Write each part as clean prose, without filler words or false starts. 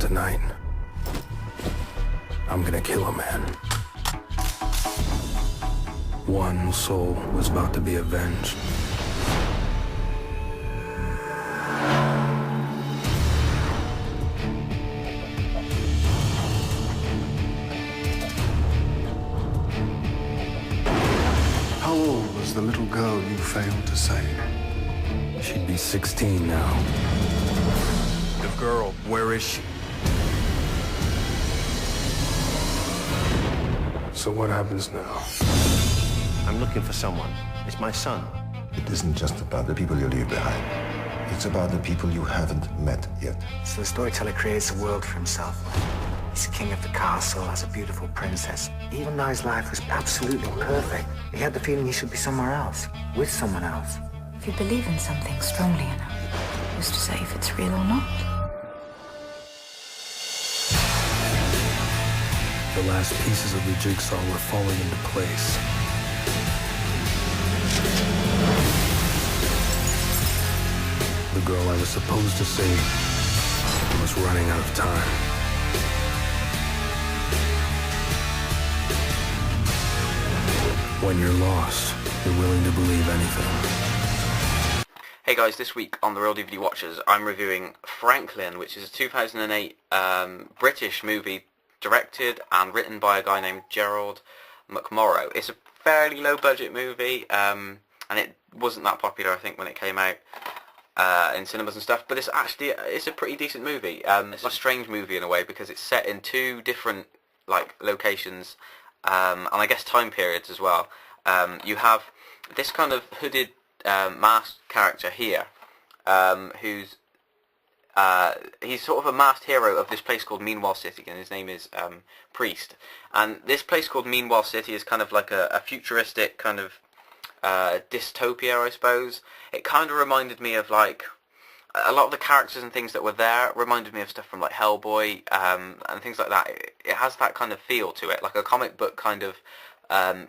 tonight, I'm gonna kill a man. One soul was about to be avenged. How old was the little girl you failed to save? She'd be 16 now. The girl, where is she? So what happens now? I'm looking for someone. It's my son. It isn't just about the people you leave behind. It's about the people you haven't met yet. So the storyteller creates a world for himself. He's king of the castle, has a beautiful princess. Even though his life was absolutely perfect, he had the feeling he should be somewhere else, with someone else. If you believe in something strongly enough, who's to say if it's real or not? The last pieces of the jigsaw were falling into place. The girl I was supposed to save was running out of time. When you're lost, you're willing to believe anything. Hey guys, this week on the Real DVD Watchers, I'm reviewing Franklyn, which is a 2008 British movie directed and written by a guy named Gerald McMorrow. It's a fairly low-budget movie, and it wasn't that popular, I think, when it came out in cinemas and stuff. But it's a pretty decent movie. It's a strange movie in a way because it's set in two different locations, and I guess time periods as well. You have this kind of hooded masked character here, who's he's sort of a masked hero of this place called Meanwhile City, and his name is Priest. And this place called Meanwhile City is kind of like a futuristic kind of dystopia, I suppose. It kind of reminded me of like a lot of the characters and things that were there reminded me of stuff from like Hellboy and things like that. It has that kind of feel to it, like a comic book kind of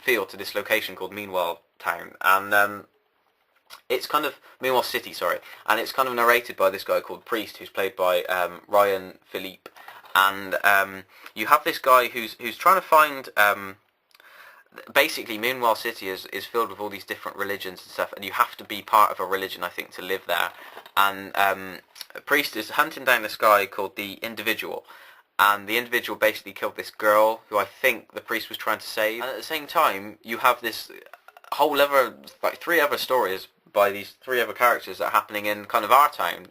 feel to this location called Meanwhile Town. And it's kind of Meanwhile City, sorry, and it's kind of narrated by this guy called Priest, who's played by Ryan Philippe. And you have this guy who's trying to find. Basically, Meanwhile City is filled with all these different religions and stuff, and you have to be part of a religion, I think, to live there. And Priest is hunting down this guy called the Individual, and the Individual basically killed this girl who I think the Priest was trying to save. And at the same time, you have this whole other, like, three other stories by these three other characters that are happening in kind of our time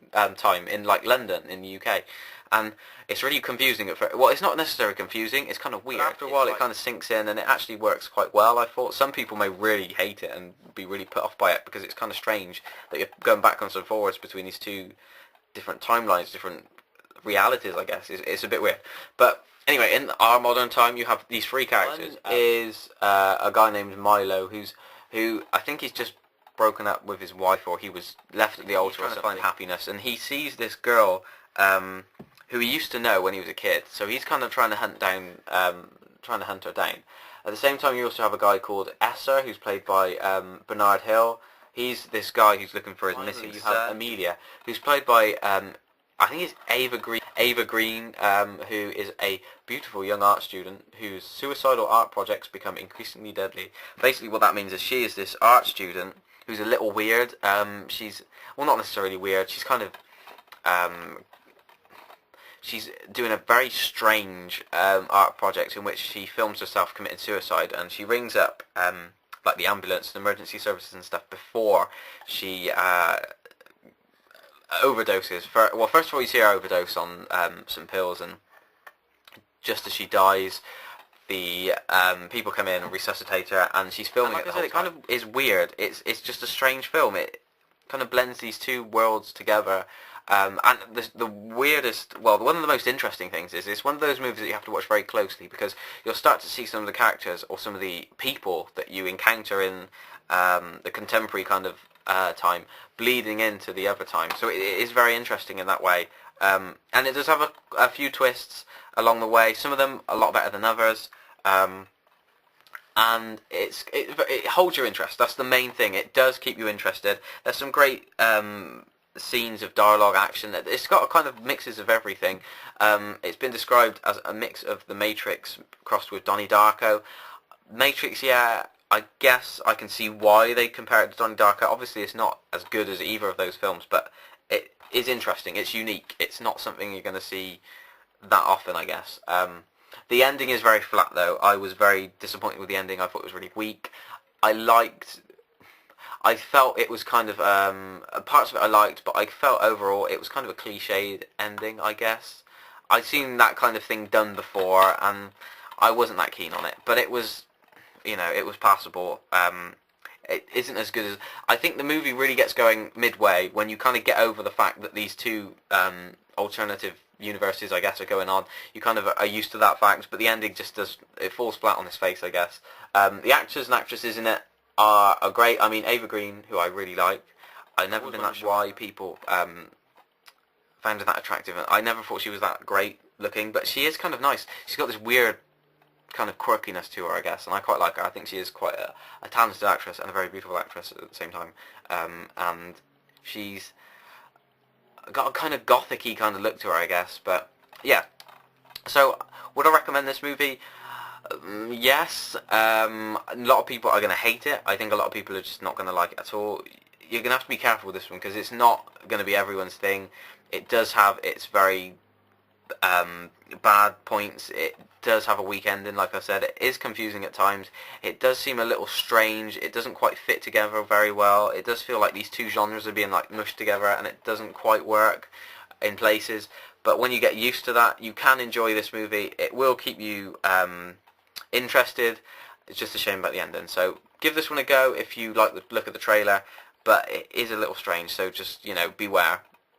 in like London in the UK, and it's really confusing at first. Well, it's not necessarily confusing, it's kind of weird. But after a while it kind of sinks in and it actually works quite well, I thought. Some people may really hate it and be really put off by it because it's kind of strange that you're going backwards and forwards between these two different timelines, different realities, I guess. It's a bit weird. But anyway, in our modern time you have these three characters. One is a guy named Milo who I think he's just broken up with his wife, or he was left at the altar trying to find happiness, and he sees this girl who he used to know when he was a kid, so he's kind of trying to hunt her down. At the same time, you also have a guy called Esser, who's played by Bernard Hill. He's this guy who's looking for his missing son. You have Amelia, who's played by I think it's Ava Green, who is a beautiful young art student whose suicidal art projects become increasingly deadly. Basically what that means is she is this art student who's a little weird. She's, well, not necessarily weird, she's kind of she's doing a very strange art project in which she films herself committing suicide, and she rings up like the ambulance and emergency services and stuff before she overdoses. Well, first of all, you see her overdose on some pills, and just as she dies, the people come in and resuscitate her, and she's filming it. Like I said, it kind of is weird. It's just a strange film. It kind of blends these two worlds together. And the weirdest, well, one of the most interesting things is it's one of those movies that you have to watch very closely, because you'll start to see some of the characters or some of the people that you encounter in the contemporary kind of time bleeding into the other time. So it is very interesting in that way. And it does have a few twists along the way, some of them a lot better than others. And it holds your interest. That's the main thing. It does keep you interested. There's some great scenes of dialogue, action. It's got a kind of mixes of everything. It's been described as a mix of The Matrix crossed with Donnie Darko. Matrix, yeah, I guess I can see why they compare it to Donnie Darko. Obviously, it's not as good as either of those films, but it is interesting. It's unique. It's not something you're going to see that often, I guess. The ending is very flat, though. I was very disappointed with the ending. I thought it was really weak. I felt it was kind of, parts of it I liked, but I felt overall it was kind of a cliched ending, I guess. I'd seen that kind of thing done before, and I wasn't that keen on it. But it was, it was passable. It isn't as good as... I think the movie really gets going midway, when you kind of get over the fact that these two alternative universes, I guess, are going on. You kind of are used to that fact, but the ending just does... It falls flat on its face, I guess. The actors and actresses in it are great. I mean, Ava Green, who I really like. I've never been that sure why people found her that attractive. I never thought she was that great looking, but she is kind of nice. She's got this weird kind of quirkiness to her, I guess, and I quite like her. I think she is quite a talented actress and a very beautiful actress at the same time. And she's got a kind of gothic-y kind of look to her, I guess. But yeah. So would I recommend this movie? Yes. A lot of people are going to hate it. I think a lot of people are just not going to like it at all. You're going to have to be careful with this one, because it's not going to be everyone's thing. It does have its very bad points. It does have a weak ending, like I said. It is confusing at times. It does seem a little strange. It doesn't quite fit together very well. It does feel like these two genres are being like mushed together, and it doesn't quite work in places. But when you get used to that, you can enjoy this movie. It will keep you interested. It's just a shame about the ending. So give this one a go if you like the look of the trailer, but it is a little strange, so just beware.